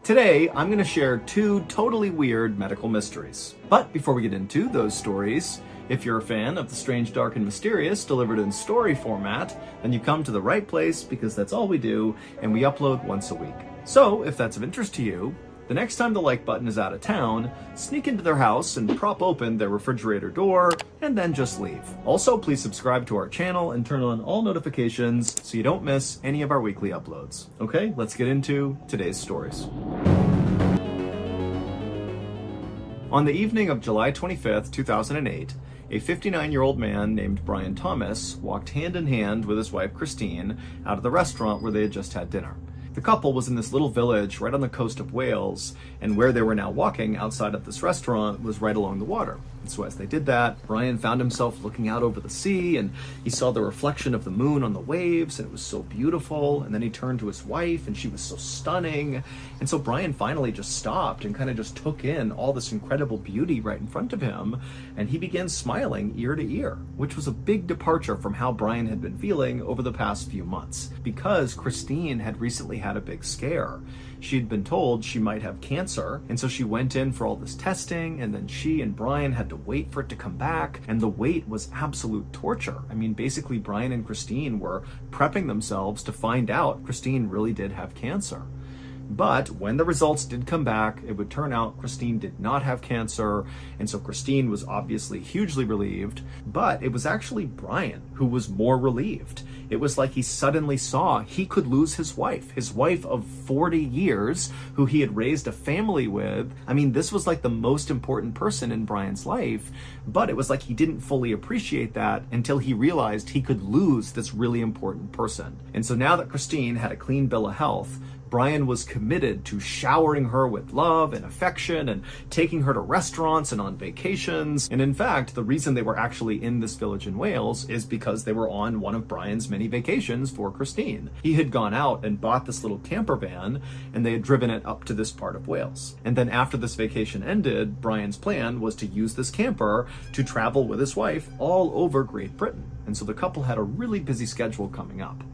Today, I'm going to share two totally weird medical mysteries. But before we get into those stories, if you're a fan of the strange, dark, and mysterious delivered in story format, then you come to the right place because that's all we do, and we upload once a week. So, if that's of interest to you, the next time the like button is out of town, sneak into their house and prop open their refrigerator door, and then just leave. Also, please subscribe to our channel and turn on all notifications so you don't miss any of our weekly uploads. Okay, let's get into today's stories. On the evening of July 25th, 2008, a 59-year-old man named Brian Thomas walked hand in hand with his wife Christine out of the restaurant where they had just had dinner. The couple was in this little village right on the coast of Wales, and where they were now walking outside of this restaurant was right along the water. And so as they did that, Brian found himself looking out over the sea, and he saw the reflection of the moon on the waves, and it was so beautiful. And then he turned to his wife, and she was so stunning. And so Brian finally just stopped and kind of just took in all this incredible beauty right in front of him, and he began smiling ear to ear, which was a big departure from how Brian had been feeling over the past few months, because Christine had recently had a big scare. She'd been told she might have cancer, and so she went in for all this testing, and then she and Brian had to wait for it to come back, and the wait was absolute torture. I mean, basically Brian and Christine were prepping themselves to find out Christine really did have cancer. But when the results did come back, it would turn out Christine did not have cancer, and so Christine was obviously hugely relieved, but it was actually Brian who was more relieved. It was like he suddenly saw he could lose his wife of 40 years, who he had raised a family with. I mean, this was like the most important person in Brian's life, but it was like he didn't fully appreciate that until he realized he could lose this really important person. And so now that Christine had a clean bill of health, Brian was committed to showering her with love and affection and taking her to restaurants and on vacations. And in fact, the reason they were actually in this village in Wales is because they were on one of Brian's many vacations for Christine. He had gone out and bought this little camper van, and they had driven it up to this part of Wales. And then after this vacation ended, Brian's plan was to use this camper to travel with his wife all over Great Britain. And so the couple had a really busy schedule coming up.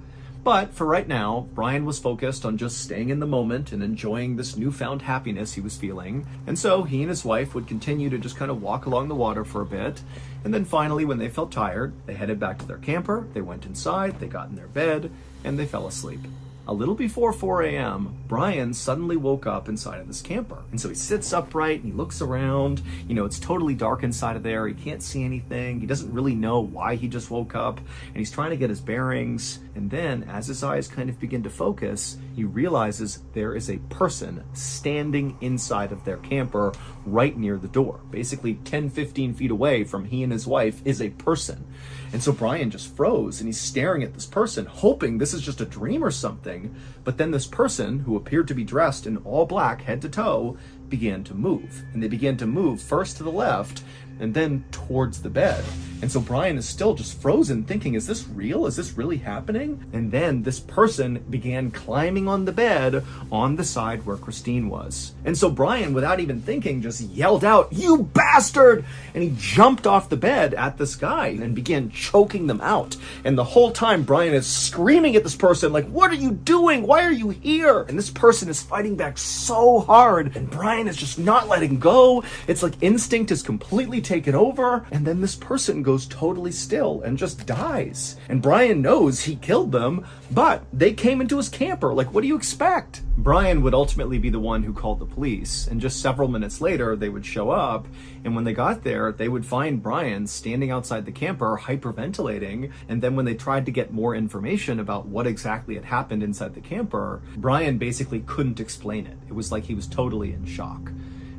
But for right now, Brian was focused on just staying in the moment and enjoying this newfound happiness he was feeling. And so he and his wife would continue to just kind of walk along the water for a bit. And then finally, when they felt tired, they headed back to their camper, they went inside, they got in their bed, and they fell asleep. A little before 4 a.m., Brian suddenly woke up inside of this camper. And so he sits upright and he looks around. You know, it's totally dark inside of there. He can't see anything. He doesn't really know why he just woke up. And he's trying to get his bearings. And then as his eyes kind of begin to focus, he realizes there is a person standing inside of their camper right near the door. Basically 10, 15 feet away from he and his wife is a person. And so Brian just froze and he's staring at this person, hoping this is just a dream or something. But then this person, who appeared to be dressed in all black head to toe, began to move. And they began to move first to the left and then towards the bed. And so Brian is still just frozen, thinking, is this real? Is this really happening? And then this person began climbing on the bed on the side where Christine was. And so Brian, without even thinking, just yelled out, "You bastard!" And he jumped off the bed at this guy and began choking them out. And the whole time Brian is screaming at this person, like, "What are you doing? Why are you here?" And this person is fighting back so hard, and Brian is just not letting go. It's like instinct is completely taken over, and then this person goes totally still and just dies. And Brian knows he killed them, but they came into his camper. Like, what do you expect? Brian would ultimately be the one who called the police, and just several minutes later they would show up, and when they got there they would find Brian standing outside the camper hyperventilating. And then when they tried to get more information about what exactly had happened inside the camper, Brian basically couldn't explain it. It was like he was totally in shock.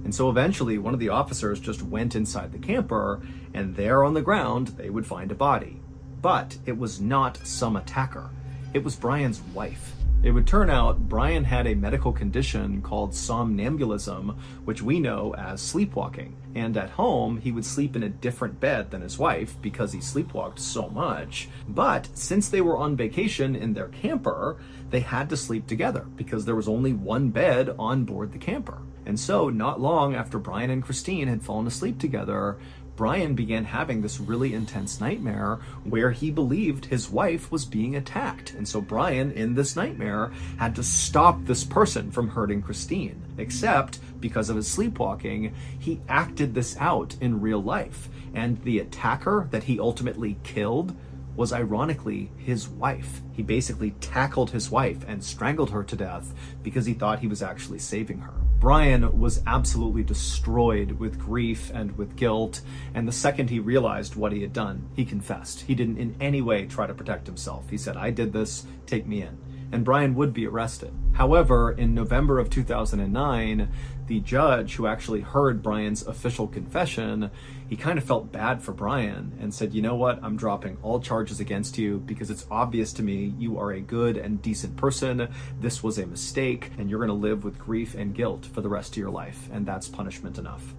And so eventually one of the officers just went inside the camper, and there on the ground they would find a body. But it was not some attacker. It was Brian's wife. It would turn out Brian had a medical condition called somnambulism, which we know as sleepwalking. And at home, he would sleep in a different bed than his wife because he sleepwalked so much. But since they were on vacation in their camper, they had to sleep together because there was only one bed on board the camper. And so not long after Brian and Christine had fallen asleep together, Brian began having this really intense nightmare where he believed his wife was being attacked. And so Brian, in this nightmare, had to stop this person from hurting Christine. Except, because of his sleepwalking, he acted this out in real life. And the attacker that he ultimately killed was ironically his wife. He basically tackled his wife and strangled her to death because he thought he was actually saving her. Brian was absolutely destroyed with grief and with guilt, and the second he realized what he had done, he confessed. He didn't in any way try to protect himself. He said, "I did this, take me in." And Brian would be arrested. However, in November of 2009, the judge who actually heard Brian's official confession, he kind of felt bad for Brian and said, "You know what, I'm dropping all charges against you because it's obvious to me you are a good and decent person. This was a mistake, and you're going to live with grief and guilt for the rest of your life, and that's punishment enough."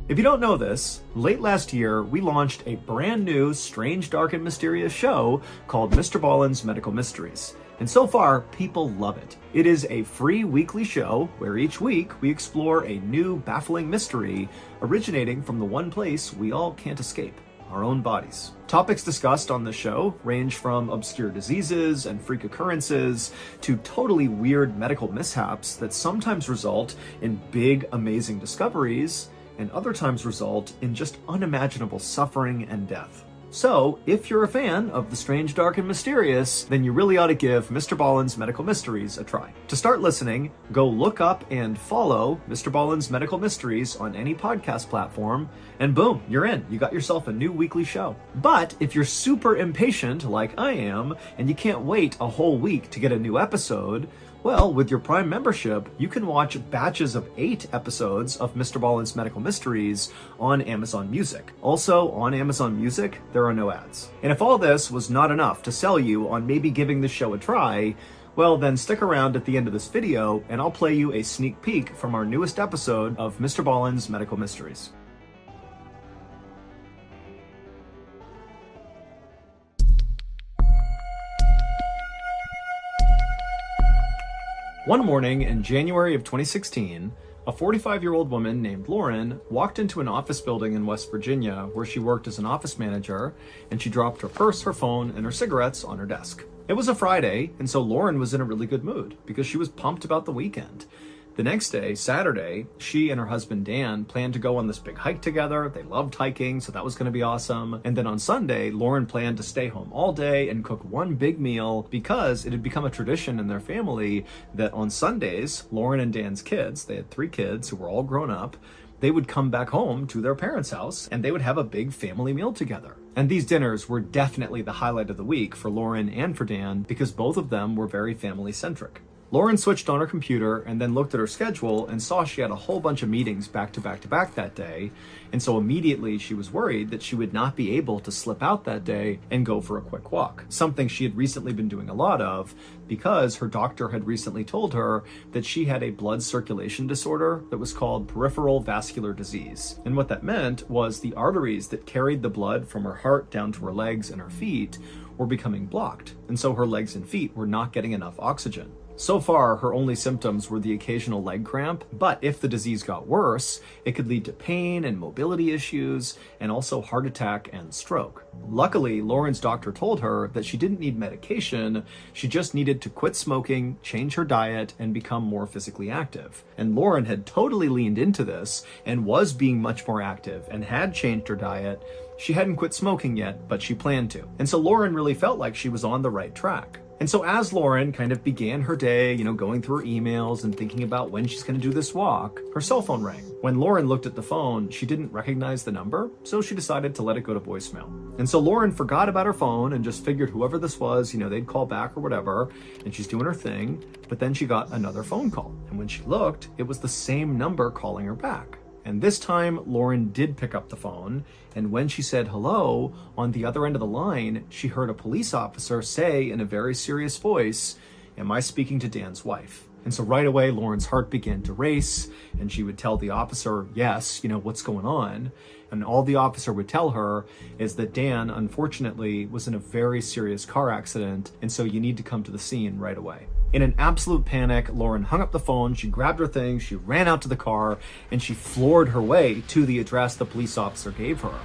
If you don't know this, late last year, we launched a brand new, strange, dark, and mysterious show called Mr. Ballen's Medical Mysteries. And so far, people love it. It is a free weekly show where each week we explore a new, baffling mystery originating from the one place we all can't escape: our own bodies. Topics discussed on the show range from obscure diseases and freak occurrences to totally weird medical mishaps that sometimes result in big, amazing discoveries, and other times result in just unimaginable suffering and death. So, if you're a fan of the strange, dark, and mysterious, then you really ought to give Mr. Ballen's Medical Mysteries a try. To start listening, go look up and follow Mr. Ballen's Medical Mysteries on any podcast platform, and boom, you're in. You got yourself a new weekly show. But if you're super impatient, like I am, and you can't wait a whole week to get a new episode, well, with your Prime membership, you can watch batches of 8 episodes of Mr. Ballen's Medical Mysteries on Amazon Music. Also, on Amazon Music, there are no ads. And if all this was not enough to sell you on maybe giving the show a try, well, then stick around at the end of this video and I'll play you a sneak peek from our newest episode of Mr. Ballen's Medical Mysteries. One morning in January of 2016, a 45-year-old woman named Lauren walked into an office building in West Virginia where she worked as an office manager, and she dropped her purse, her phone, and her cigarettes on her desk. It was a Friday, and so Lauren was in a really good mood because she was pumped about the weekend. The next day, Saturday, she and her husband Dan planned to go on this big hike together. They loved hiking, so that was going to be awesome. And then on Sunday, Lauren planned to stay home all day and cook one big meal because it had become a tradition in their family that on Sundays, Lauren and Dan's kids, they had 3 kids who were all grown up, they would come back home to their parents' house and they would have a big family meal together. And these dinners were definitely the highlight of the week for Lauren and for Dan because both of them were very family-centric. Lauren switched on her computer and then looked at her schedule and saw she had a whole bunch of meetings back to back to back that day. And so immediately she was worried that she would not be able to slip out that day and go for a quick walk, something she had recently been doing a lot of because her doctor had recently told her that she had a blood circulation disorder that was called peripheral vascular disease. And what that meant was the arteries that carried the blood from her heart down to her legs and her feet were becoming blocked. And so her legs and feet were not getting enough oxygen. So far, her only symptoms were the occasional leg cramp, but if the disease got worse, it could lead to pain and mobility issues, and also heart attack and stroke. Luckily, Lauren's doctor told her that she didn't need medication, she just needed to quit smoking, change her diet, and become more physically active. And Lauren had totally leaned into this and was being much more active and had changed her diet. She hadn't quit smoking yet, but she planned to. And so Lauren really felt like she was on the right track. And so as Lauren kind of began her day, going through her emails and thinking about when she's going to do this walk, her cell phone rang. When Lauren looked at the phone, she didn't recognize the number, so she decided to let it go to voicemail. And so Lauren forgot about her phone and just figured whoever this was, they'd call back or whatever, and she's doing her thing. But then she got another phone call. And when she looked, it was the same number calling her back. And this time, Lauren did pick up the phone, and when she said hello, on the other end of the line, she heard a police officer say in a very serious voice, "Am I speaking to Dan's wife?" And so right away, Lauren's heart began to race, and she would tell the officer, yes, what's going on? And all the officer would tell her is that Dan, unfortunately, was in a very serious car accident, and so you need to come to the scene right away. In an absolute panic, Lauren hung up the phone, she grabbed her things, she ran out to the car, and she floored her way to the address the police officer gave her.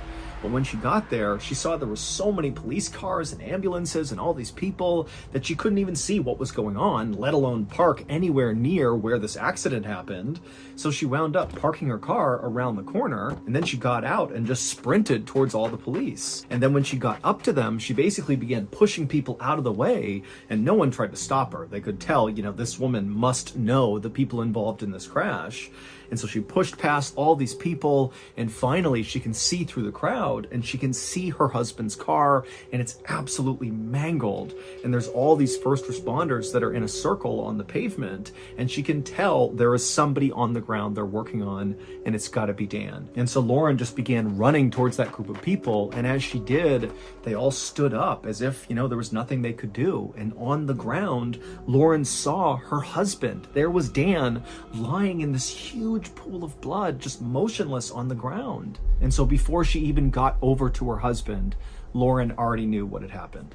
But when she got there, she saw there were so many police cars and ambulances and all these people that she couldn't even see what was going on, let alone park anywhere near where this accident happened. So she wound up parking her car around the corner, and then she got out and just sprinted towards all the police. And then when she got up to them, she basically began pushing people out of the way, and no one tried to stop her. They could tell, this woman must know the people involved in this crash. And so she pushed past all these people, and finally she can see through the crowd, and she can see her husband's car, and it's absolutely mangled. And there's all these first responders that are in a circle on the pavement, and she can tell there is somebody on the ground they're working on, and it's got to be Dan. And so Lauren just began running towards that group of people, and as she did, they all stood up as if, there was nothing they could do. And on the ground, Lauren saw her husband. There was Dan lying in this huge pool of blood, just motionless on the ground. And so before she even got over to her husband, Lauren already knew what had happened.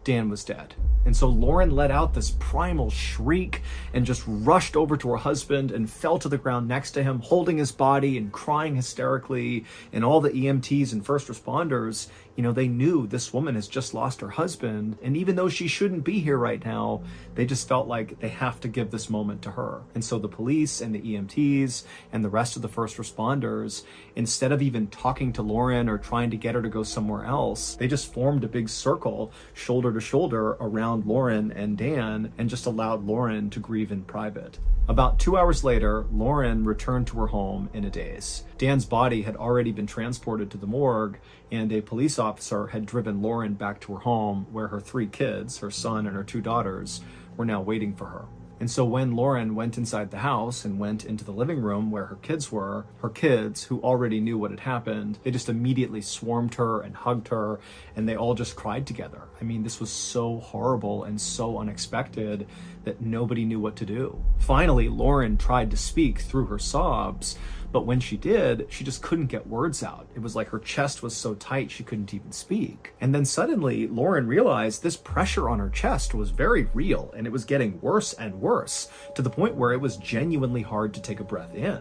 Dan was dead. And so Lauren let out this primal shriek and just rushed over to her husband and fell to the ground next to him, holding his body and crying hysterically. And all the EMTs and first responders, they knew this woman has just lost her husband. And even though she shouldn't be here right now, they just felt like they have to give this moment to her. And so the police and the EMTs and the rest of the first responders, instead of even talking to Lauren or trying to get her to go somewhere else, they just formed a big circle, shoulder to shoulder, around Lauren and Dan, and just allowed Lauren to grieve in private. About 2 hours later, Lauren returned to her home in a daze. Dan's body had already been transported to the morgue, and a police officer had driven Lauren back to her home, where her 3 kids, her son and her 2 daughters, were now waiting for her. And so when Lauren went inside the house and went into the living room where her kids were, her kids, who already knew what had happened, they just immediately swarmed her and hugged her, and they all just cried together. I mean, this was so horrible and so unexpected that nobody knew what to do. Finally, Lauren tried to speak through her sobs, but when she did, she just couldn't get words out. It was like her chest was so tight she couldn't even speak. And then suddenly, Lauren realized this pressure on her chest was very real, and it was getting worse and worse, to the point where it was genuinely hard to take a breath in.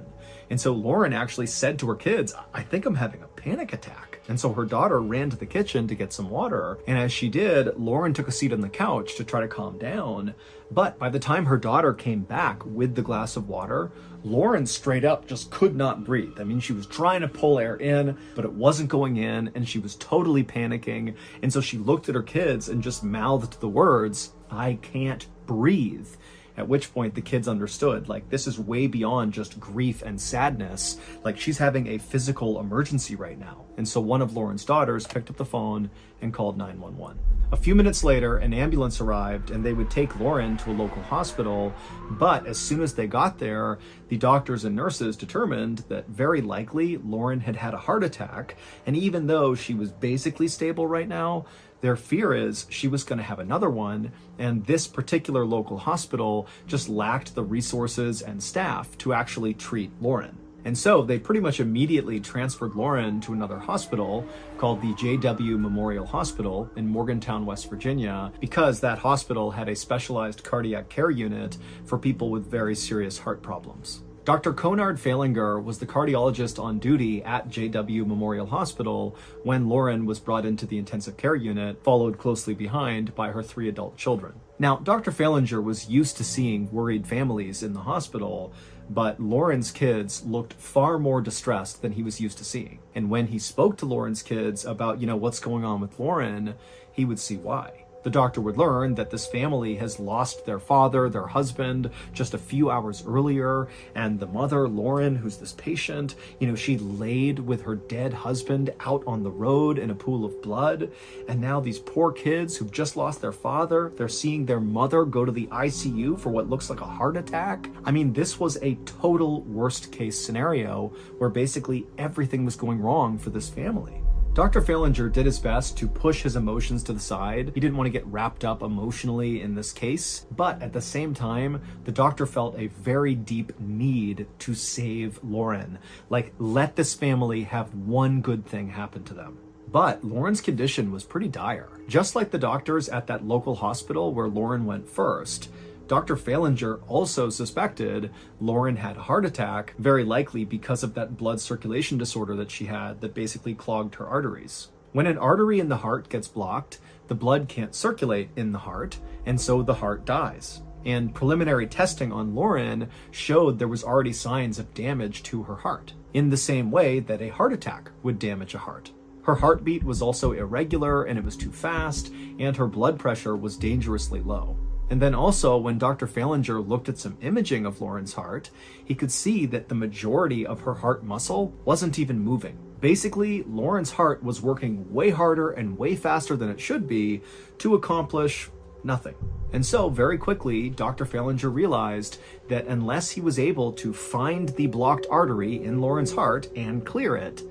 And so Lauren actually said to her kids, "I think I'm having a panic attack." And so her daughter ran to the kitchen to get some water. And as she did, Lauren took a seat on the couch to try to calm down. But by the time her daughter came back with the glass of water, Lauren straight up just could not breathe. I mean, she was trying to pull air in, but it wasn't going in, and she was totally panicking. And so she looked at her kids and just mouthed the words, "I can't breathe." At which point the kids understood, like, this is way beyond just grief and sadness. Like, she's having a physical emergency right now. And so one of Lauren's daughters picked up the phone and called 911. A few minutes later, an ambulance arrived, and they would take Lauren to a local hospital. But as soon as they got there, the doctors and nurses determined that very likely Lauren had had a heart attack. And even though she was basically stable right now, their fear is she was going to have another one, and this particular local hospital just lacked the resources and staff to actually treat Lauren. And so they pretty much immediately transferred Lauren to another hospital called the JW Memorial Hospital in Morgantown, West Virginia, because that hospital had a specialized cardiac care unit for people with very serious heart problems. Dr. Konrad Falinger was the cardiologist on duty at JW Memorial Hospital when Lauren was brought into the intensive care unit, followed closely behind by her 3 adult children. Now, Dr. Falinger was used to seeing worried families in the hospital, but Lauren's kids looked far more distressed than he was used to seeing. And when he spoke to Lauren's kids about, what's going on with Lauren, he would see why. The doctor would learn that this family has lost their father, their husband, just a few hours earlier, and the mother, Lauren, who's this patient, she laid with her dead husband out on the road in a pool of blood, and now these poor kids who've just lost their father, they're seeing their mother go to the ICU for what looks like a heart attack. I mean, this was a total worst case scenario where basically everything was going wrong for this family. Dr. Falinger did his best to push his emotions to the side. He didn't want to get wrapped up emotionally in this case, but at the same time, the doctor felt a very deep need to save Lauren. Like, let this family have one good thing happen to them. But Lauren's condition was pretty dire. Just like the doctors at that local hospital where Lauren went first, Dr. Falinger also suspected Lauren had a heart attack, very likely because of that blood circulation disorder that she had that basically clogged her arteries. When an artery in the heart gets blocked, the blood can't circulate in the heart, and so the heart dies. And preliminary testing on Lauren showed there was already signs of damage to her heart, in the same way that a heart attack would damage a heart. Her heartbeat was also irregular, and it was too fast, and her blood pressure was dangerously low. And then also, when Dr. Falinger looked at some imaging of Lauren's heart, he could see that the majority of her heart muscle wasn't even moving. Basically, Lauren's heart was working way harder and way faster than it should be to accomplish nothing. And so, very quickly, Dr. Falinger realized that unless he was able to find the blocked artery in Lauren's heart and clear it,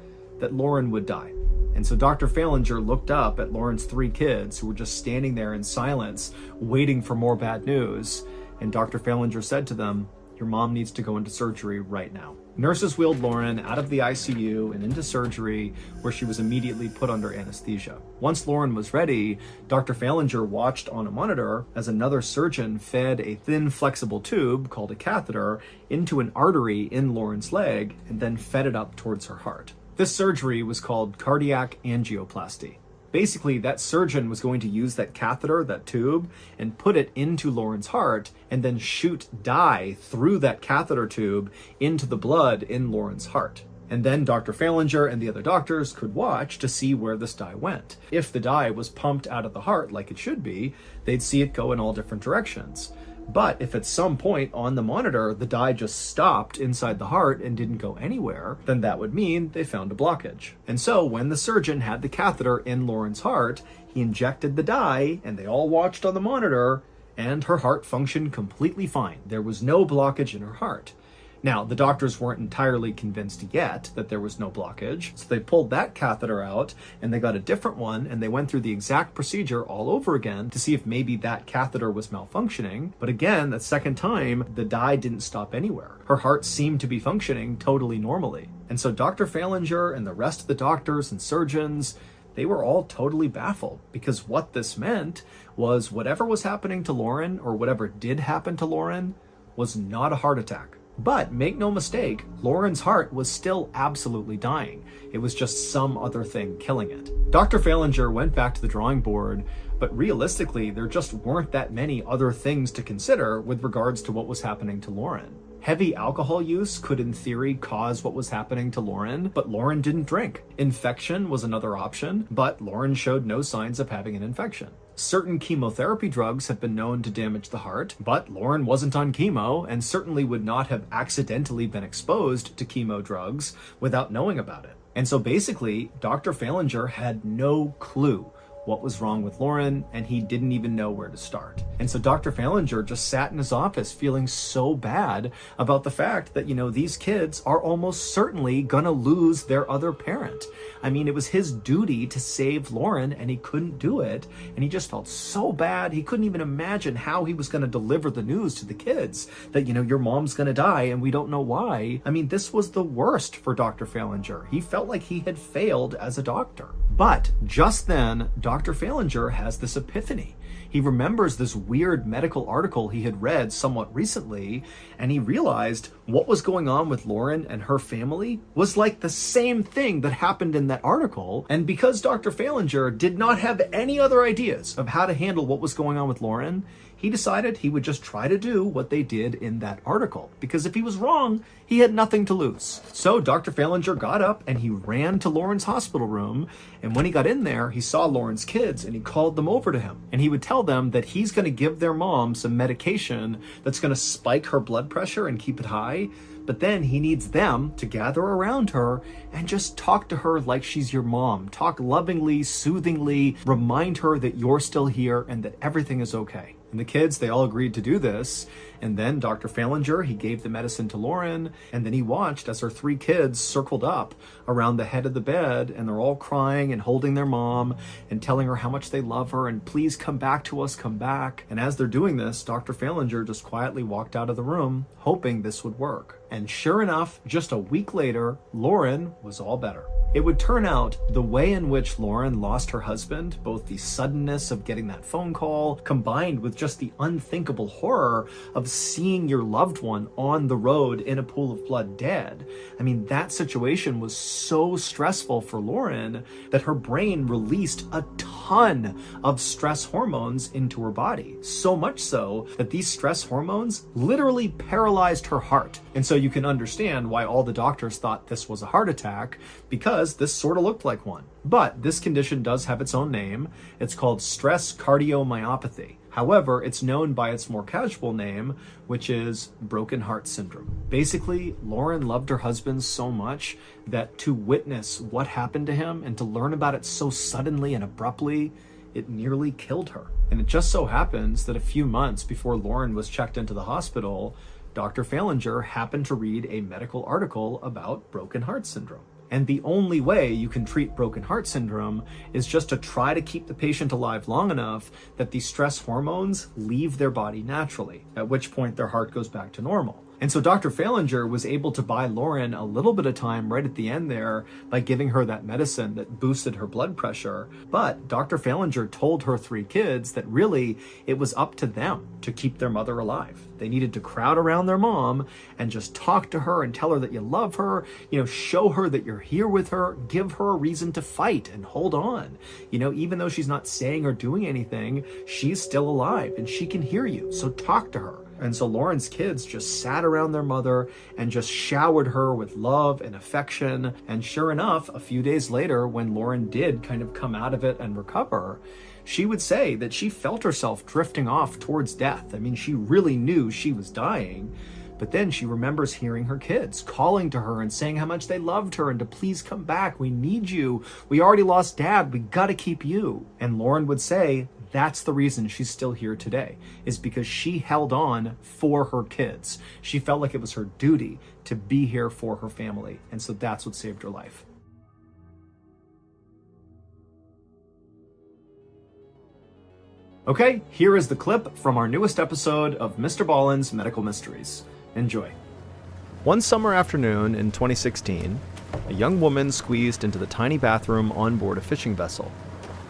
that Lauren would die. And so Dr. Falinger looked up at Lauren's 3 kids who were just standing there in silence, waiting for more bad news. And Dr. Falinger said to them, "Your mom needs to go into surgery right now." Nurses wheeled Lauren out of the ICU and into surgery, where she was immediately put under anesthesia. Once Lauren was ready, Dr. Falinger watched on a monitor as another surgeon fed a thin, flexible tube called a catheter into an artery in Lauren's leg and then fed it up towards her heart. This surgery was called cardiac angioplasty. Basically, that surgeon was going to use that catheter, that tube, and put it into Lauren's heart and then shoot dye through that catheter tube into the blood in Lauren's heart. And then Dr. Falinger and the other doctors could watch to see where this dye went. If the dye was pumped out of the heart like it should be, they'd see it go in all different directions. But if at some point on the monitor the dye just stopped inside the heart and didn't go anywhere, then that would mean they found a blockage. And so when the surgeon had the catheter in Lauren's heart, he injected the dye, and they all watched on the monitor, and her heart functioned completely fine. There was no blockage in her heart. Now, the doctors weren't entirely convinced yet that there was no blockage, so they pulled that catheter out and they got a different one, and they went through the exact procedure all over again to see if maybe that catheter was malfunctioning. But again, that second time, the dye didn't stop anywhere. Her heart seemed to be functioning totally normally. And so Dr. Falinger and the rest of the doctors and surgeons, they were all totally baffled, because what this meant was whatever was happening to Lauren, or whatever did happen to Lauren, was not a heart attack. But make no mistake, Lauren's heart was still absolutely dying. It was just some other thing killing it. Dr. Falinger went back to the drawing board, but realistically, there just weren't that many other things to consider with regards to what was happening to Lauren. Heavy alcohol use could in theory cause what was happening to Lauren, but Lauren didn't drink. Infection was another option, but Lauren showed no signs of having an infection. Certain chemotherapy drugs have been known to damage the heart, but Lauren wasn't on chemo and certainly would not have accidentally been exposed to chemo drugs without knowing about it. And so basically, Dr. Falinger had no clue what was wrong with Lauren, and he didn't even know where to start. And so Dr. Falinger just sat in his office feeling so bad about the fact that, these kids are almost certainly gonna lose their other parent. I mean, it was his duty to save Lauren, and he couldn't do it, and he just felt so bad. He couldn't even imagine how he was gonna deliver the news to the kids that, your mom's gonna die and we don't know why. I mean, this was the worst for Dr. Falinger. He felt like he had failed as a doctor. But just then, Dr. Falinger has this epiphany. He remembers this weird medical article he had read somewhat recently, and he realized what was going on with Lauren and her family was like the same thing that happened in that article. And because Dr. Falinger did not have any other ideas of how to handle what was going on with Lauren, he decided he would just try to do what they did in that article, because if he was wrong, he had nothing to lose. So Dr. Falinger got up and he ran to Lauren's hospital room, and when he got in there, he saw Lauren's kids and he called them over to him, and he would tell them that he's going to give their mom some medication that's going to spike her blood pressure and keep it high, but then he needs them to gather around her and just talk to her like she's your mom. Talk lovingly, soothingly, remind her that you're still here and that everything is okay. And the kids, they all agreed to do this. And then Dr. Falinger, he gave the medicine to Lauren, and then he watched as her 3 kids circled up around the head of the bed, and they're all crying and holding their mom and telling her how much they love her and please come back to us, come back. And as they're doing this, Dr. Falinger just quietly walked out of the room, hoping this would work. And sure enough, just a week later, Lauren was all better. It would turn out the way in which Lauren lost her husband, both the suddenness of getting that phone call, combined with just the unthinkable horror of seeing your loved one on the road in a pool of blood dead. I mean, that situation was so stressful for Lauren that her brain released a ton of stress hormones into her body. So much so that these stress hormones literally paralyzed her heart. And so you can understand why all the doctors thought this was a heart attack, because this sort of looked like one. But this condition does have its own name. It's called stress cardiomyopathy. However, it's known by its more casual name, which is broken heart syndrome. Basically, Lauren loved her husband so much that to witness what happened to him and to learn about it so suddenly and abruptly, it nearly killed her. And it just so happens that a few months before Lauren was checked into the hospital, Dr. Falinger happened to read a medical article about broken heart syndrome. And the only way you can treat broken heart syndrome is just to try to keep the patient alive long enough that these stress hormones leave their body naturally, at which point their heart goes back to normal. And so Dr. Falinger was able to buy Lauren a little bit of time right at the end there by giving her that medicine that boosted her blood pressure. But Dr. Falinger told her 3 kids that really it was up to them to keep their mother alive. They needed to crowd around their mom and just talk to her and tell her that you love her, show her that you're here with her, give her a reason to fight and hold on. Even though she's not saying or doing anything, she's still alive and she can hear you. So talk to her. And so Lauren's kids just sat around their mother and just showered her with love and affection. And sure enough, a few days later, when Lauren did kind of come out of it and recover, she would say that she felt herself drifting off towards death. I mean, she really knew she was dying. But then she remembers hearing her kids calling to her and saying how much they loved her and to please come back. We need you. We already lost Dad. We got to keep you. And Lauren would say, that's the reason she's still here today, is because she held on for her kids. She felt like it was her duty to be here for her family. And so that's what saved her life. Okay, here is the clip from our newest episode of Mr. Ballen's Medical Mysteries. Enjoy. One summer afternoon in 2016, a young woman squeezed into the tiny bathroom on board a fishing vessel.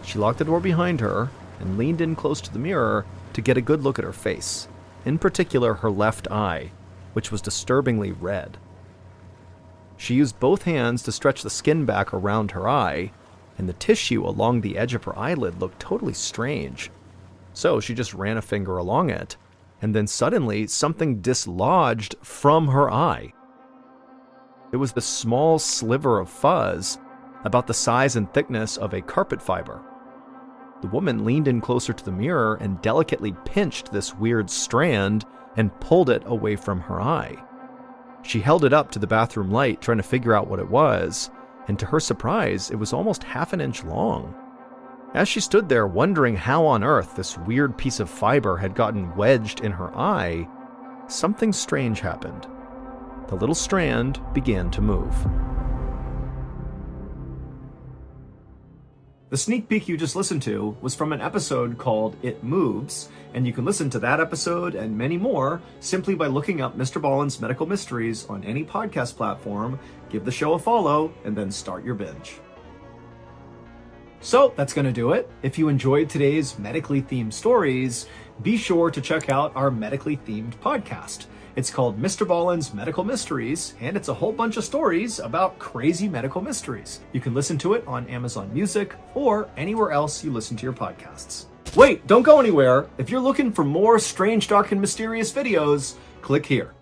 She locked the door behind her and leaned in close to the mirror to get a good look at her face, in particular her left eye, which was disturbingly red. She used both hands to stretch the skin back around her eye, and the tissue along the edge of her eyelid looked totally strange. So she just ran a finger along it, and then suddenly something dislodged from her eye. It was this small sliver of fuzz, about the size and thickness of a carpet fiber. The woman leaned in closer to the mirror and delicately pinched this weird strand and pulled it away from her eye. She held it up to the bathroom light, trying to figure out what it was, and to her surprise, it was almost half an inch long. As she stood there wondering how on earth this weird piece of fiber had gotten wedged in her eye, something strange happened. The little strand began to move. The sneak peek you just listened to was from an episode called It Moves, and you can listen to that episode and many more simply by looking up Mr. Ballen's Medical Mysteries on any podcast platform, give the show a follow, and then start your binge. So that's going to do it. If you enjoyed today's medically themed stories, be sure to check out our medically themed podcast. It's called Mr. Ballen's Medical Mysteries, and it's a whole bunch of stories about crazy medical mysteries. You can listen to it on Amazon Music or anywhere else you listen to your podcasts. Wait, don't go anywhere. If you're looking for more strange, dark, and mysterious videos, click here.